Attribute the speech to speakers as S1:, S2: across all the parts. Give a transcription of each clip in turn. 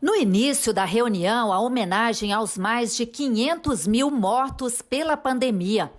S1: No início da reunião, a homenagem aos mais de 500 mil mortos pela pandemia.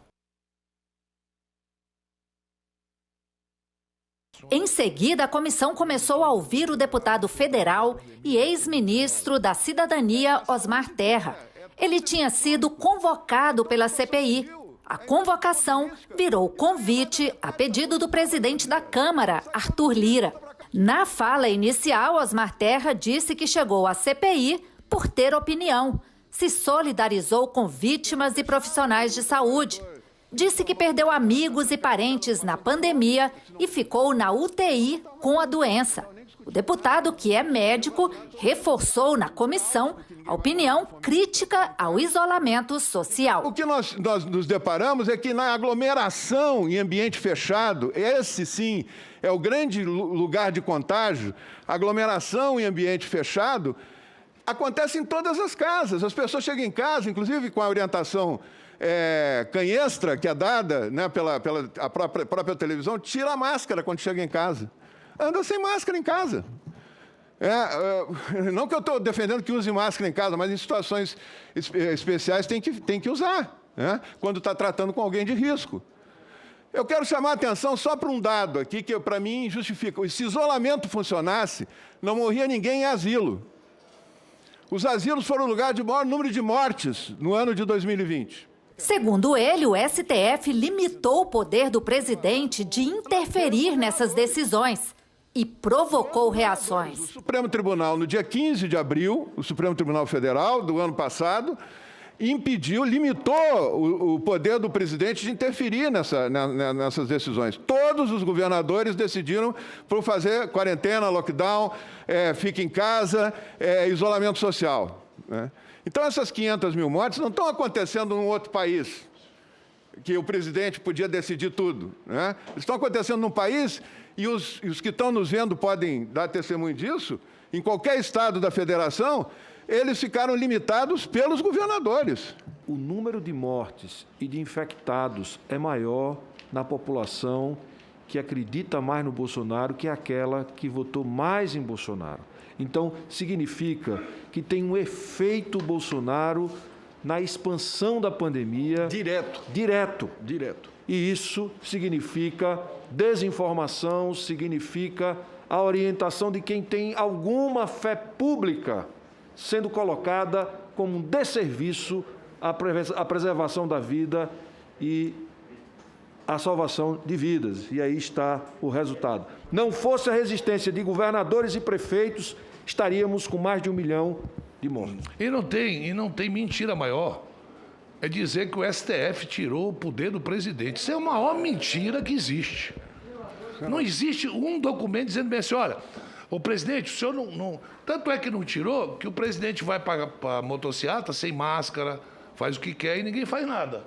S1: Em seguida, a comissão começou a ouvir o deputado federal e ex-ministro da Cidadania, Osmar Terra. Ele tinha sido convocado pela CPI. A convocação virou convite a pedido do presidente da Câmara, Arthur Lira. Na fala inicial, Osmar Terra disse que chegou à CPI por ter opinião. Se solidarizou com vítimas e profissionais de saúde. Disse que perdeu amigos e parentes na pandemia e ficou na UTI com a doença. O deputado, que é médico, reforçou na comissão a opinião crítica ao isolamento social.
S2: O que nós nos deparamos é que na aglomeração em ambiente fechado, esse sim é o grande lugar de contágio, aglomeração em ambiente fechado, acontece em todas as casas. As pessoas chegam em casa, inclusive com a orientação canhestra que é dada, né, pela própria televisão, tira a máscara quando chega em casa. Anda sem máscara em casa. Não que eu estou defendendo que use máscara em casa, mas em situações especiais tem que usar, né, quando está tratando com alguém de risco. Eu quero chamar a atenção só para um dado aqui que, para mim, justifica. Se isolamento funcionasse, não morria ninguém em asilo. Os asilos foram o lugar de maior número de mortes no ano de 2020.
S1: Segundo ele, o STF limitou o poder do presidente de interferir nessas decisões e provocou reações.
S2: O Supremo Tribunal, no dia 15 de abril, o Supremo Tribunal Federal, do ano passado, limitou o poder do presidente de interferir nessas decisões. Todos os governadores decidiram por fazer quarentena, lockdown, fique em casa, isolamento social, né? Então, essas 500 mil mortes não estão acontecendo num outro país, que o presidente podia decidir tudo, né? Estão acontecendo num país, e os que estão nos vendo podem dar testemunho disso, em qualquer estado da federação, eles ficaram limitados pelos governadores.
S3: O número de mortes e de infectados é maior na população que acredita mais no Bolsonaro que aquela que votou mais em Bolsonaro. Então, significa que tem um efeito Bolsonaro na expansão da pandemia. Direto. E isso significa desinformação, significa a orientação de quem tem alguma fé pública sendo colocada como um desserviço à preservação da vida e a salvação de vidas. E aí está o resultado. Não fosse a resistência de governadores e prefeitos, estaríamos com mais de 1 milhão de mortos.
S4: E não tem mentira maior. É dizer que o STF tirou o poder do presidente. Isso é a maior mentira que existe. Não existe um documento dizendo bem assim, olha, o presidente, o senhor não... Tanto é que não tirou, que o presidente vai para a motociata sem máscara, faz o que quer e ninguém faz nada.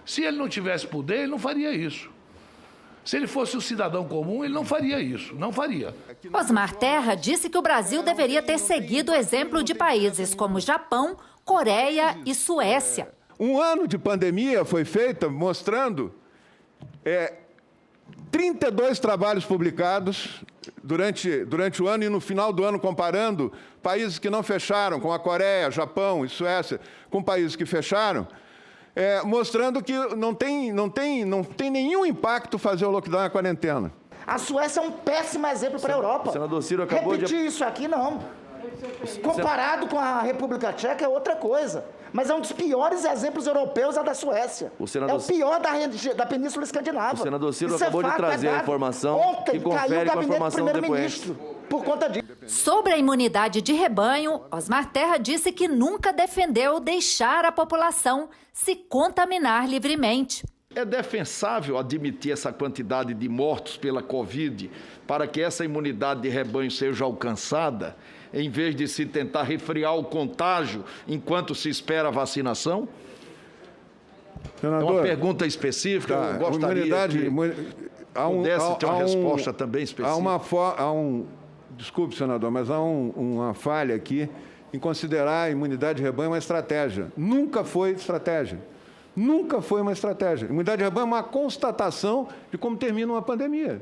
S4: Se ele não tivesse poder, ele não faria isso. Se ele fosse um cidadão comum, ele não faria isso, não faria.
S1: Osmar Terra disse que o Brasil deveria ter seguido o exemplo de países como Japão, Coreia e Suécia.
S2: Um ano de pandemia foi feito mostrando 32 trabalhos publicados durante o ano e no final do ano comparando países que não fecharam, como a Coreia, Japão e Suécia, com países que fecharam, mostrando que não tem nenhum impacto fazer o lockdown e a quarentena.
S5: A Suécia é um péssimo exemplo para a Europa.
S3: O senador Ciro acabou
S5: Repetir isso aqui, não. Comparado com a República Tcheca é outra coisa. Mas é um dos piores exemplos europeus, a da Suécia. É o pior da Península Escandinava.
S3: O senador Ciro acabou de trazer a informação que confere com a informação do depoente.
S5: Por conta disso.
S1: Sobre a imunidade de rebanho, Osmar Terra disse que nunca defendeu deixar a população se contaminar livremente.
S6: É defensável admitir essa quantidade de mortos pela Covid para que essa imunidade de rebanho seja alcançada, em vez de se tentar refriar o contágio enquanto se espera a vacinação?
S2: Senador,
S6: é uma pergunta específica, eu gostaria que pudesse ter uma resposta também específica.
S2: Desculpe, senador, mas há uma falha aqui em considerar a imunidade de rebanho uma estratégia. Nunca foi estratégia. Nunca foi uma estratégia. Imunidade de rebanho é uma constatação de como termina uma pandemia.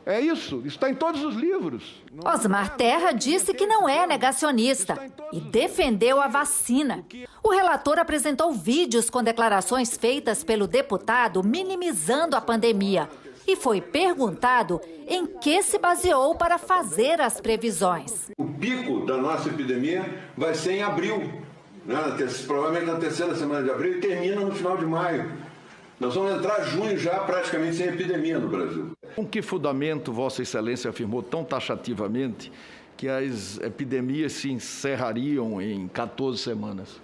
S2: É isso está em todos os livros.
S1: Osmar Terra disse que não é negacionista e defendeu a vacina. O relator apresentou vídeos com declarações feitas pelo deputado minimizando a pandemia e foi perguntado em que se baseou para fazer as previsões.
S2: O pico da nossa epidemia vai ser em abril, né? Provavelmente na terceira semana de abril, e termina no final de maio. Nós vamos entrar em junho já praticamente sem epidemia no Brasil.
S6: Com que fundamento Vossa Excelência afirmou tão taxativamente que as epidemias se encerrariam em 14 semanas?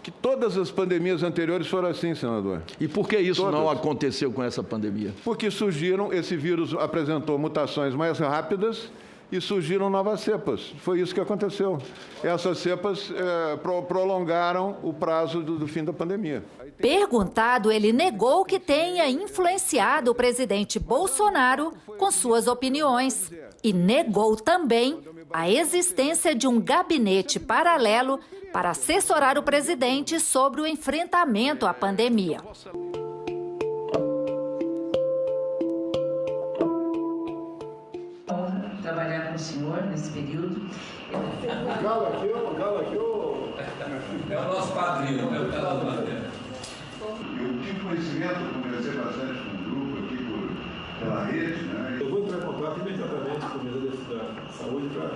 S2: Que todas as pandemias anteriores foram assim, senador.
S6: E por que isso não aconteceu com essa pandemia?
S2: Porque esse vírus apresentou mutações mais rápidas e surgiram novas cepas. Foi isso que aconteceu. Essas cepas prolongaram o prazo do fim da pandemia.
S1: Perguntado, ele negou que tenha influenciado o presidente Bolsonaro com suas opiniões e negou também a existência de um gabinete paralelo para assessorar o presidente sobre o enfrentamento à pandemia.
S7: Trabalhar com o senhor nesse período.
S2: Galo aqui.
S8: É o nosso padrinho, né?
S2: Eu tive conhecimento, conversei bastante com o grupo aqui pela rede, né?
S9: Eu vou entrar em contato imediatamente com o Ministério da Saúde para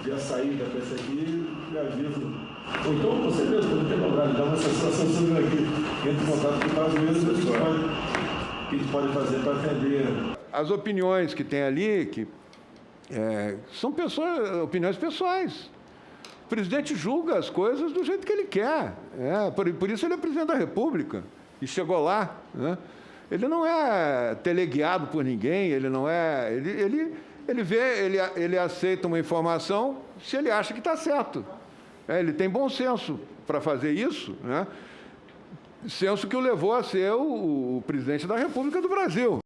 S9: ver a saída para esse aqui e aviso. Ou então você mesmo, não tem problema, dá uma sensação aqui, entra em contato com o caso mesmo, o que a gente pode fazer para atender.
S2: As opiniões que tem ali, são opiniões pessoais. O presidente julga as coisas do jeito que ele quer. Por isso ele é presidente da República e chegou lá. Né? Ele não é teleguiado por ninguém, ele não é. Ele aceita uma informação se ele acha que está certo. Ele tem bom senso para fazer isso, né? Senso que o levou a ser o presidente da República do Brasil.